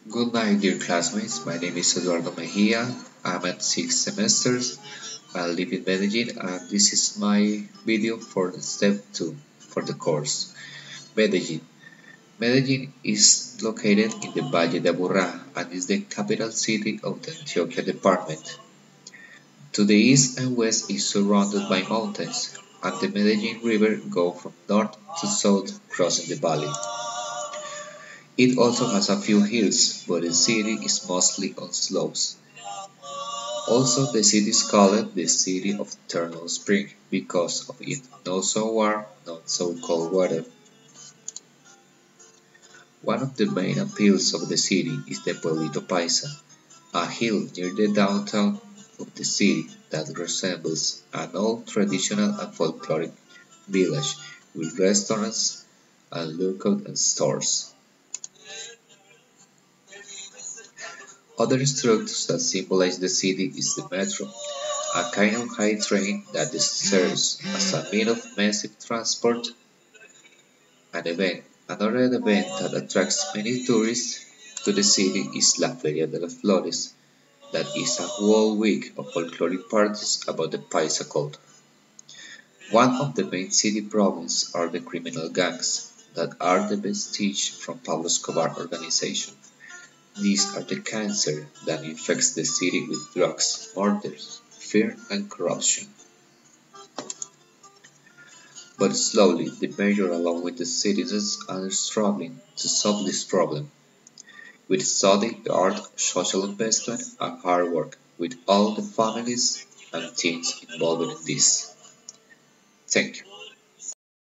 Good night, dear classmates. My name is Eduardo Mejia. I'm at 6 semesters. I live in Medellin, and this is my video for the step 2 for the course. Medellin. Medellin is located in the Valle de Aburrá and is the capital city of the Antioquia department. To the east and west is surrounded by mountains, and the Medellin River goes from north to south crossing the valley. It also has a few hills, but the city is mostly on slopes. Also, the city is called the City of Eternal Spring because of its not so warm, not so cold weather. One of the main appeals of the city is the Pueblito Paisa, a hill near the downtown of the city that resembles an old traditional and folkloric village with restaurants and local stores. Other structures that symbolize the city is the metro, a kind of high train that serves as a means of massive transport and event. Another event that attracts many tourists to the city is La Feria de las Flores, that is a whole week of folkloric parties about the Paisa culture. One of the main city problems are the criminal gangs, that are the vestige from Pablo Escobar organization. These are the cancer that infects the city with drugs, murders, fear and corruption. But slowly, the mayor along with the citizens are struggling to solve this problem. With study, art, social investment and hard work with all the families and teams involved in this. Thank you.